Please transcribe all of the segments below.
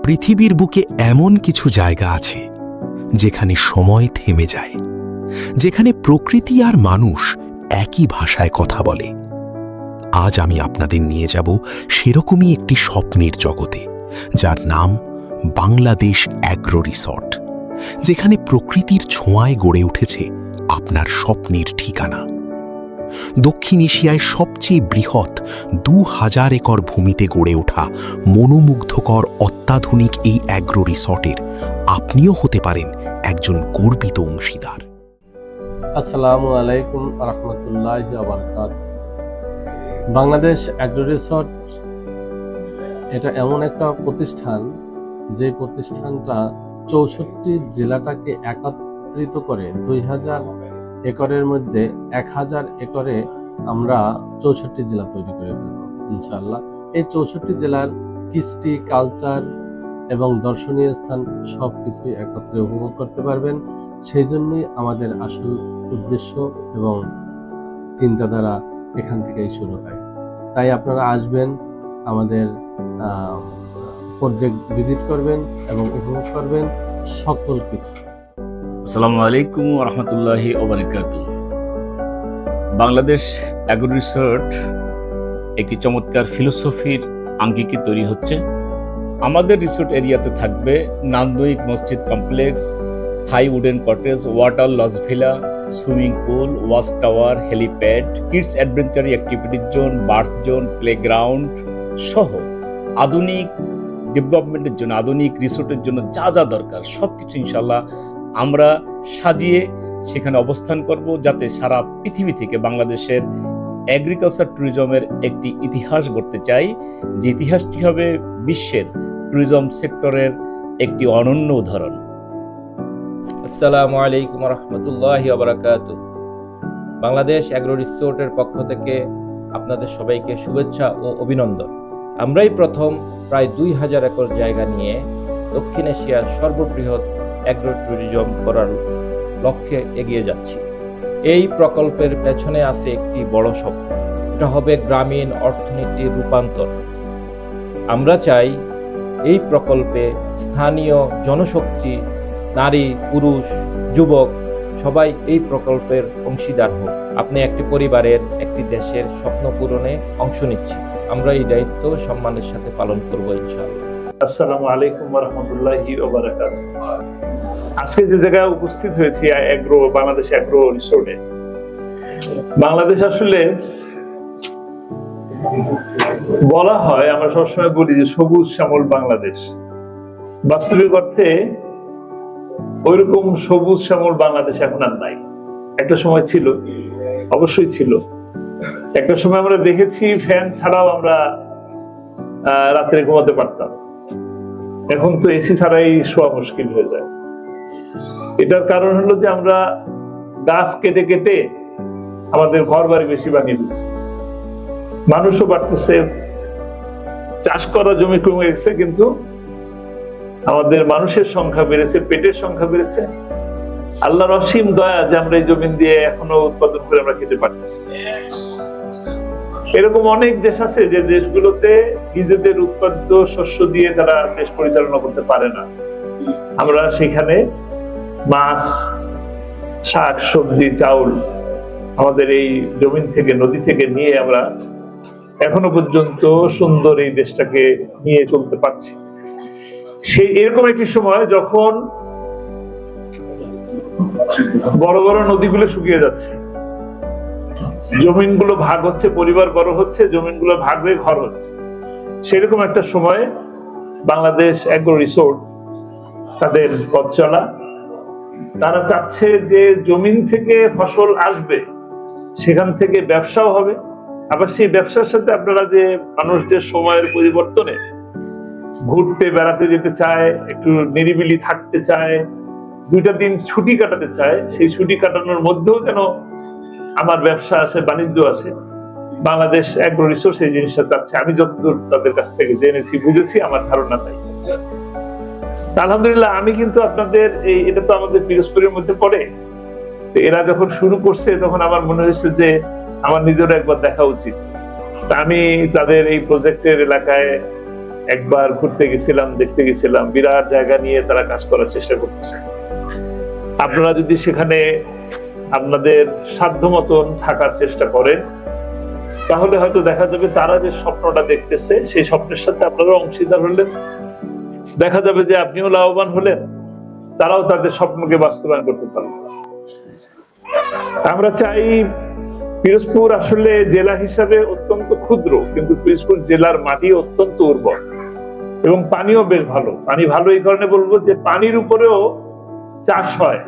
পৃথিবীর বুকে এমন কিছু জায়গা আছে যেখানে সময় থেমে যায়, যেখানে প্রকৃতি আর মানুষ একই ভাষায় কথা বলে। আজ আমি আপনাদের নিয়ে যাব সেরকমই একটি স্বপ্নের জগতে, যার নাম বাংলাদেশ অ্যাগ্রো রিসর্ট, যেখানে প্রকৃতির ছোঁয়ায় গড়ে উঠেছে আপনার স্বপ্নের ঠিকানা। দক্ষিণ এশিয়ায় সবচেয়ে বৃহৎ ২০০০ একর ভূমিতে গড়ে ওঠা মনোমুগ্ধকর অত্যাধুনিক এই অ্যাগ্রো রিসর্টের আপনিও হতে পারেন একজন গর্বিত অংশীদার। আসসালামু আলাইকুম রহমতুল্লাহি ওয়া বারাকাতুহু। বাংলাদেশ অ্যাগ্রো রিসর্ট এটা এমন একটা প্রতিষ্ঠান, যে প্রতিষ্ঠানটা ৬৪ জেলাটাকে একত্রিত করে ২০০০ একরের মধ্যে ১০০০ একরে আমরা ৬৪ জেলা তৈরি করে ফেলব ইনশাআল্লাহ। এই ৬৪ জেলার কৃষ্টি, কালচার এবং দর্শনীয় স্থান সব কিছুই একত্রে উপভোগ করতে পারবেন। সেই জন্যই আমাদের আসল উদ্দেশ্য এবং চিন্তাধারা এখান থেকেই শুরু হয়। তাই আপনারা আসবেন, আমাদের প্রজেক্ট ভিজিট করবেন এবং উপভোগ করবেন সকল কিছু। আসসালামু আলাইকুম রহমতুল্লাহি ওয়া বারাকাতুহু। বাংলাদেশ অ্যাগ্রো রিসর্ট একটি চমৎকার ফিলোসফির আঙ্গিকে তৈরি হচ্ছে। আমাদের রিসোর্ট এরিয়াতে থাকবে নান্দনিক মসজিদ complex, Thai wooden cottage, water lodge villa, swimming pool, watch tower, helipad, kids adventure activity zone, birth zone, playground সহ আধুনিক ডেভেলপমেন্টের জন্য, আধুনিক রিসোর্টের জন্য যা যা দরকার সবকিছু ইনশাল্লাহ আমরা সাজিয়ে সেখানে অবস্থান করব, যাতে সারা পৃথিবী থেকে বাংলাদেশের এগ্রিকালচার ট্যুরিজমের একটি ইতিহাস গড়তে চাই, যে ইতিহাসটি হবে বিশ্বের ট্যুরিজম সেক্টরের একটি অনন্য উদাহরণ। আসসালামু আলাইকুম রহমতুল্লাহি ওয়া বারাকাতুহু। বাংলাদেশ অ্যাগ্রো রিসোর্টের পক্ষ থেকে আপনাদের সবাইকে শুভেচ্ছা ও অভিনন্দন। আমরাই প্রথম প্রায় ২০০০ একর জায়গা নিয়ে দক্ষিণ এশিয়ার সর্ববৃহৎ অ্যাগ্রো ট্যুরিজম করার লক্ষ্যে এগিয়ে যাচ্ছি। এই প্রকল্পের পেছনে আছে একটি বড় স্বপ্ন, এটা হবে গ্রামীণ অর্থনীতির রূপান্তর। আমরা চাই এই প্রকল্পে স্থানীয় জনশক্তি, নারী, পুরুষ, যুবক সবাই এই প্রকল্পের অংশীদার হোক। আপনি একটি পরিবারের, একটি দেশের স্বপ্ন পূরণে অংশ নিচ্ছেন। আমরা এই দায়িত্ব সম্মানের সাথে পালন করব ইনশাআল্লাহ। আসসালামু আলাইকুম ওয়া রাহমাতুল্লাহি ওয়া বারাকাতুহু। আজকে যে জায়গায় উপস্থিত হয়েছি বাংলাদেশ অ্যাগ্রো রিসোর্টে, বাংলাদেশ আসলে বলা হয়, আমরা সবসময় বলি যে সবুজ শ্যামল বাংলাদেশ। বাস্তবিক অর্থে ওইরকম সবুজ শ্যামল বাংলাদেশ এখন আর নাই। একটা সময় ছিল, অবশ্যই ছিল। একটা সময় আমরা দেখেছি ফ্যান ছাড়াও আমরা রাত্রে ঘুমাতে পারতাম। এখন তো এসি ছাড়াই শোয়া মুশকিল হয়ে যায়। এটার কারণ হলো যে আমরা গাছ কেটে কেটে আমাদের ঘর বাড়ি বেশি বানিয়ে দিচ্ছি। মানুষও বাড়তেছে, চাষ করা জমি কমে গেছে, কিন্তু আমাদের মানুষের সংখ্যা বেড়েছে, পেটের সংখ্যা বেড়েছে। আল্লাহর অসীম দয়া যে আমরা এই জমিন দিয়ে এখনো উৎপাদন করে আমরা খেতে পারতেছি। এরকম অনেক দেশ আছে যে দেশগুলোতে নিজেদের উৎপাদিত শস্য দিয়ে তারা দেশ পরিচালনা করতে পারে না। আমরা সেখানে মাছ, শাক, সবজি, চাউল আমাদের এই জমিন থেকে, নদী থেকে নিয়ে আমরা এখনো পর্যন্ত সুন্দর এই দেশটাকে নিয়ে চলতে পারছি। সেই এরকম একটি সময় যখন বড় বড় নদীগুলো শুকিয়ে যাচ্ছে, জমিনগুলো ভাগ হচ্ছে, পরিবার বড় হচ্ছে, জমিনগুলো ভাগ হয়ে ঘর হচ্ছে, সেরকম একটা সময় বাংলাদেশ অ্যাগ্রো রিসোর্ট তাদের পথ চলা, তারা চাচ্ছে যে জমিন থেকে ফসল আসবে, সেখান থেকে ব্যবসাও হবে। আবার সেই ব্যবসার সাথে আপনারা যে মানুষদের সময়ের পরিবর্তনে ঘুরতে বেড়াতে যেতে চায়, একটু নিরিবিলি থাকতে চায়, 2টা দিন ছুটি কাটাতে চায়, সেই ছুটি কাটানোর মধ্যেও যেন আমার ব্যবসা আছে, বাণিজ্য আছে। বাংলাদেশ অ্যাগ্রো রিসোর্ট সেই জিনিসটা চাচ্ছে। আমি যতদূর তাদের কাছ থেকে জেনেছি, বুঝেছি, আমার ধারণা তাই। আলহামদুলিল্লাহ, আমি কিন্তু আপনাদের এটা তো আমাদের পিরোজপুরের মধ্যে পড়ে। এরা যখন শুরু করছে তখন আমার মনে হয়েছে যে আমার নিজেরও একবার দেখা উচিত। তা আমি তাদের এই প্রজেক্টের এলাকায় একবার ঘুরতে গেছিলাম, দেখতে গেছিলাম, বিরাট জায়গা নিয়ে তারা কাজ করার চেষ্টা করতেছে। আপনারা যদি সেখানে আপনাদের সাধ্য মতন থাকার চেষ্টা করেন, তাহলে হয়তো দেখা যাবে তারা যে স্বপ্নটা দেখতেছে সেই স্বপ্নের সাথে আপনারা অংশীদার হলেন। দেখা যাবে যে আপনিও লাভবান হলেন, তারাও তাদের স্বপ্নকে বাস্তবায়ন করতে পারবেন। আমরা চাই, পিরোজপুর আসলে জেলা হিসাবে অত্যন্ত ক্ষুদ্র, কিন্তু পিরোজপুর জেলার মাটি অত্যন্ত উর্বর এবং পানিও বেশ ভালো। পানি ভালো এই কারণে বলবো যে পানির উপরেও চাষ হয়,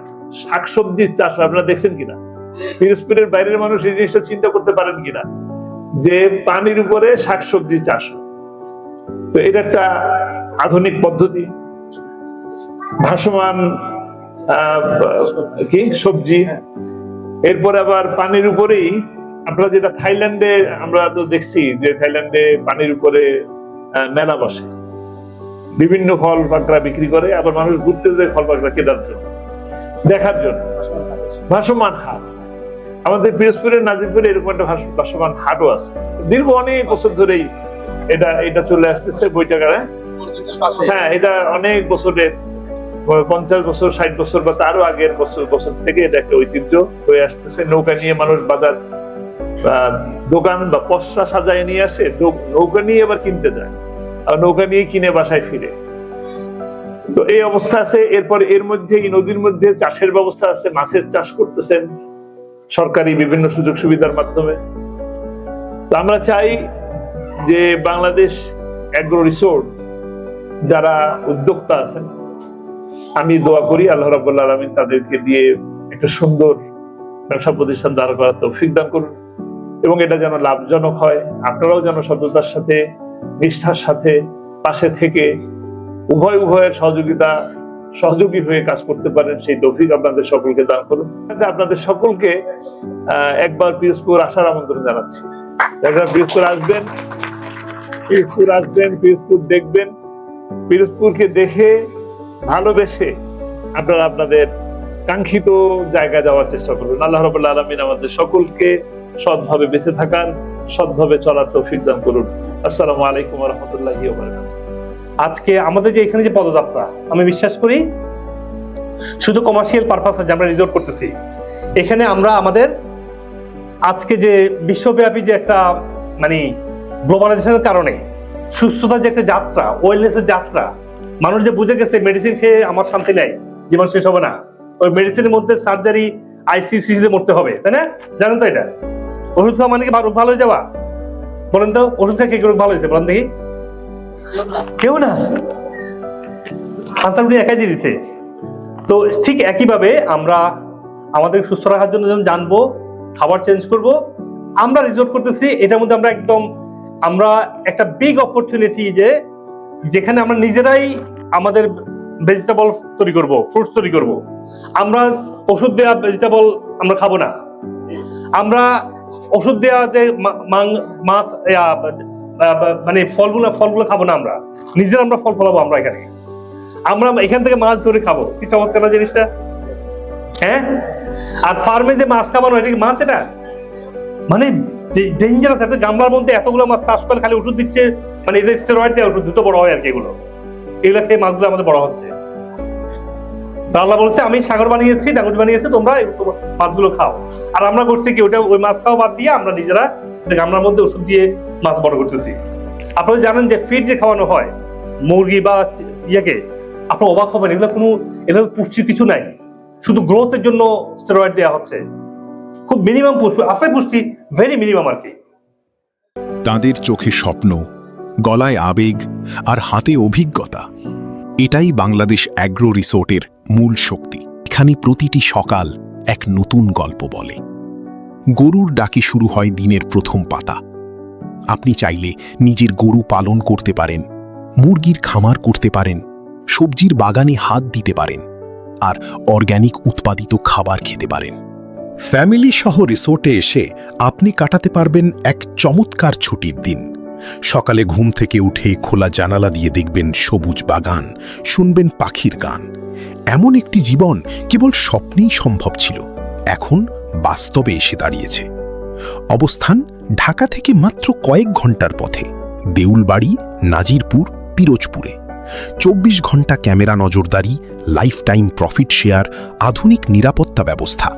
শাকসবজির চাষ হয়। আপনারা দেখছেন কিনা? পিরোজপুরের বাইরের মানুষ এই জিনিসটা চিন্তা করতে পারেন কিনা যে পানির উপরে শাকসবজি চাষ হয়। তো এটা একটা আধুনিক পদ্ধতি। ভাসমান কি সবজি, এরপরে আবার পানির উপরেই আপনারা যেটা থাইল্যান্ডে আমরা তো দেখছি যে থাইল্যান্ডে পানির উপরে মেলা বসে, বিভিন্ন ফল পাকড়া বিক্রি করে, আবার মানুষ ঘুরতে যায় ফল পাকড়া কেনার জন্য, দেখার জন্য। ভাসমান হাট, আমাদের পিরোজপুরের নাজিরপুরে এরকম একটা ভাসমান হাটও আছে। দীর্ঘ অনেক বছর ধরেই এটা চলে আসতেছে বৈঠাকারে। হ্যাঁ, এটা অনেক বছরের, 50 বছর 60 বছর বা তারও আগের বছর থেকে এটা একটা ঐতিহ্য হয়ে আসতেছে। নৌকা নিয়ে মানুষ বাজার দোকান বা পসরা সাজায় নিয়ে আসে, নৌকা নিয়ে আবার কিনতে যায়, আর নৌকা নিয়ে কিনে বাসায় ফিরে। তো এই অবস্থা আছে। এরপরে এর মধ্যে এই নদীর মধ্যে চাষের ব্যবস্থা আছে, মাছের চাষ করতেছেন সরকারি বিভিন্ন সুযোগ সুবিধার মাধ্যমে। তো আমরা চাই যে বাংলাদেশ অ্যাগ্রো রিসোর্ট যারা উদ্যোক্তা আছেন, আমি দোয়া করি আল্লাহ রাব্বুল আলামিন তাদেরকে দিয়ে একটা সুন্দর ব্যবসা প্রতিষ্ঠান দাঁড় করার তৌফিক দান করুন এবং এটা যেন লাভজনক হয়। আপনারাও যেন সততার সাথে, নিষ্ঠার সাথে পাশে থেকে উভয়ের সহযোগী হয়ে কাজ করতে পারেন, সেই তৌফিক আপনাদের সকলকে দান করুন। আপনাদের সকলকে একবার পিরোজপুর আসার আমন্ত্রণ জানাচ্ছি। একবার পিরোজপুর আসবেন, পিরোজপুর দেখবেন, পিরোজপুরকে দেখে ভালোবেসে আপনারা আপনাদের কাঙ্ক্ষিত জায়গায় যাওয়ার চেষ্টা করবেন। আল্লাহ রাব্বুল আলামিন আমাদের সকলকে সৎভাবে বেঁচে থাকার, সৎভাবে চলার তৌফিক দান করুন। আসসালামু আলাইকুম ওয়া রাহমাতুল্লাহি ওয়া বারাকাতুহু। আজকে আমাদের যে এখানে যে পদযাত্রা, আমি বিশ্বাস করি শুধু কমার্শিয়াল পারপাসে যে আমরা রিজোর্ট করতেছি, এখানে আমরা আমাদের আজকে যে বিশ্বব্যাপী যে একটা মানে গ্লোবালাইজেশনের কারণে সুস্থতার যে একটা যাত্রা, ওয়েলনেসের যাত্রা, মানুষ যে বুঝে গেছে মেডিসিন খেয়ে আমার শান্তি নেই, জীবন শেষ হবে না, ওই মেডিসিনের মধ্যে সার্জারি, আইসিসিতে মরতে হবে, তাই না? জানেন তো এটা? ওষুধ খাওয়া মানে কি ভালো হয়ে যাওয়া? বলেন তো, ওষুধ খেয়ে কে ভালো হয়েছে বলেন দেখি? কেউ না, আনসার উনি একাই দিয়ে দিছে। তো ঠিক একইভাবে আমরা আমাদের সুস্থ রাখার জন্য যেমন জানবো, খাবার চেঞ্জ করব, আমরা রিজোর্ট করতেছি এটার মধ্যে আমরা একটা বিগ অপরচুনিটি যে যেখানে আমরা নিজেরাই আমাদের ভেজিটেবল তৈরি করব, ফ্রুটস তৈরি করব। আমরা ওষুধ দেওয়া ভেজিটেবল আমরা খাবো না, আমরা ওষুধ দেওয়া যে মাছ মানে ফলগুলো খাবো না, আমরা নিজেরা আমরা ফল ফলাবো। আমরা এখান থেকে মাছ ধরে খাবো। কি চমৎকার না জিনিসটা, হ্যাঁ? আর ফার্মে যে মাছ খাওয়ানো, এটা মাছ, এটা মানে ডেঞ্জারাস। একটা গামলার মধ্যে এতগুলো মাছ চাষ করে খালি ওষুধ দিচ্ছে, মানে এটা স্টেরয়েড দিয়ে ওষুধ দ্রুত বড় হয় আর কি। এগুলো খেয়ে মাছগুলো আমাদের বড় হচ্ছে। আল্লাহ বলছে আমি সাগর বানিয়েছি, ডাঙ্গুর বানিয়েছি, তোমরা মাছগুলো খাও। আর আমরা করছি কি, ওই মাছ খাওয়া বাদ দিয়ে আমরা নিজেরা গামলার মধ্যে ওষুধ দিয়ে মাছ বড় করতেছি। আপনারা জানেন যে ফিড যে খাওয়ানো হয় মুরগি বা ইয়েকে, আপনার অবাক হবেন, এগুলো পুষ্টির কিছু নাই, শুধু গ্রোথের জন্য স্টেরয়েড দেওয়া হচ্ছে। খুব মিনিমাম আছে পুষ্টি, ভেরি মিনিমাম আর কি। তাঁদের চোখে স্বপ্ন, গলায় আবেগ আর হাতে অভিজ্ঞতা, এটাই বাংলাদেশ অ্যাগ্রো রিসোর্টের মূল শক্তি। এখানে প্রতিটি সকাল এক নতুন গল্প বলে। গরুর ডাকে শুরু হয় দিনের প্রথম পাতা। আপনি চাইলে নিজের গরু পালন করতে পারেন, মুরগির খামার করতে পারেন, সবজির বাগানে হাত দিতে পারেন, আর অর্গ্যানিক উৎপাদিত খাবার খেতে পারেন। ফ্যামিলি সহ রিসোর্টে এসে আপনি কাটাতে পারবেন এক চমৎকার ছুটির দিন। সকালে ঘুম থেকে উঠে খোলা জানালা দিয়ে দেখবেন সবুজ বাগান, শুনবেন পাখির গান। এমন একটি জীবন কেবল স্বপ্নেই সম্ভব ছিল, এখন বাস্তবে এসে দাঁড়িয়েছে। অবস্থান ঢাকা থেকে মাত্র কয়েক ঘন্টার পথে, দেউলবাড়ি, নাজিরপুর পিরোজপুরে। 24 ঘন্টা ক্যামেরা নজরদারি, লাইফ টাইম প্রফিট শেয়ার, আধুনিক নিরাপত্তা ব্যবস্থা,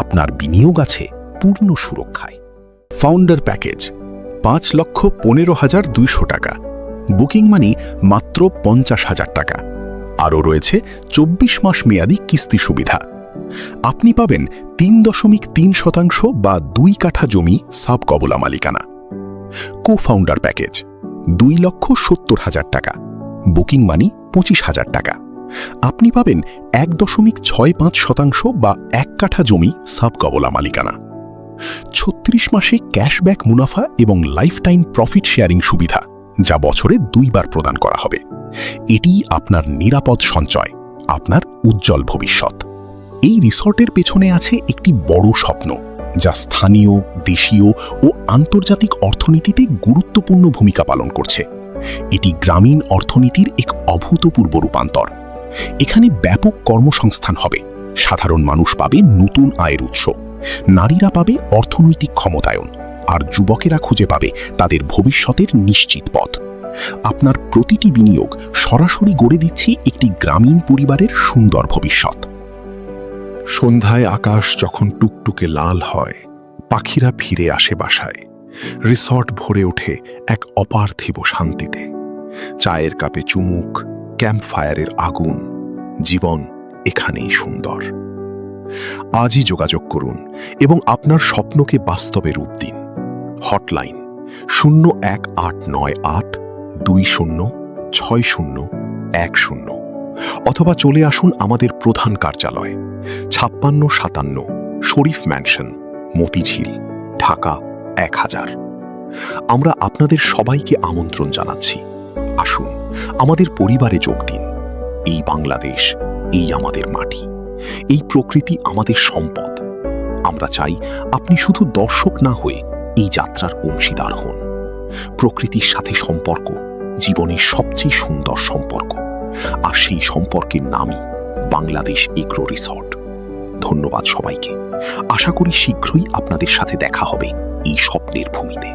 আপনার বিনিয়োগ আছে পূর্ণ সুরক্ষায়। ফাউন্ডার প্যাকেজ 5,15,200 টাকা, বুকিং মানি মাত্র 50,000 টাকা। আরও রয়েছে 24 মাস মেয়াদী কিস্তি সুবিধা। আপনি পাবেন 3.3% বা 2 কাঠা জমি সাব কবলা মালিকানা। কো ফাউন্ডার প্যাকেজ 2,70,000 টাকা, বুকিং মানি 25,000 টাকা। আপনি পাবেন 1.65% বা 1 কাঠা জমি সাব কবলা মালিকানা। 36 মাসে ক্যাশব্যাক মুনাফা এবং লাইফ টাইম প্রফিট শেয়ারিং সুবিধা, যা বছরে 2 বার প্রদান করা হবে। এটি আপনার নিরাপদ সঞ্চয়, আপনার উজ্জ্বল ভবিষ্যৎ। এই রিসর্টের পেছনে আছে একটি বড় স্বপ্ন, যা স্থানীয়, দেশীয় ও আন্তর্জাতিক অর্থনীতিতে গুরুত্বপূর্ণ ভূমিকা পালন করছে। এটি গ্রামীণ অর্থনীতির এক অভূতপূর্ব রূপান্তর। এখানে ব্যাপক কর্মসংস্থান হবে, সাধারণ মানুষ পাবে নতুন আয়ের উৎস, নারীরা পাবে অর্থনৈতিক ক্ষমতায়ন, আর যুবকেরা খুঁজে পাবে তাদের ভবিষ্যতের নিশ্চিত পথ। আপনার প্রতিটি বিনিয়োগ সরাসরি গড়ে দিচ্ছে একটি গ্রামীণ পরিবারের সুন্দর ভবিষ্যৎ। সন্ধ্যায় আকাশ যখন টুকটুকে লাল হয়, পাখিরা ফিরে আসে বাসায়, রিসর্ট ভরে ওঠে এক অপার্থিব শান্তিতে। চায়ের কাপে চুমুক, ক্যাম্প ফায়ারের আগুন, জীবন এখানেই সুন্দর। আজই যোগাযোগ করুন এবং আপনার স্বপ্নকে বাস্তবে রূপ দিন। হটলাইন 01898206010 অথবা চলে আসুন আমাদের প্রধান কার্যালয় 5657 শরীফ ম্যানশন, মতিঝিল, ঢাকা 1000। আমরা আপনাদের সবাইকে আমন্ত্রণ জানাচ্ছি। আসুন আমাদের পরিবারে যোগ দিন। এই বাংলাদেশ, এই আমাদের মাটি, এই প্রকৃতি আমাদের সম্পদ। আমরা চাই আপনি শুধু দর্শক না হয়ে এই যাত্রার অংশীদার হন। প্রকৃতির সাথে সম্পর্ক জীবনের সবচেয়ে সুন্দর সম্পর্ক, আর সেই সম্পর্কের নামই বাংলাদেশ এগ্রো রিসর্ট। ধন্যবাদ সবাইকে। আশা করি শীঘ্রই আপনাদের সাথে দেখা হবে এই স্বপ্নের ভূমিতে।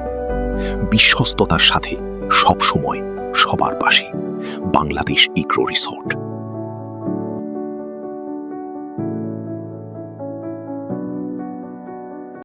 বিশ্বস্ততার সাথে সবসময় সবার পাশে বাংলাদেশ এগ্রো রিসর্ট।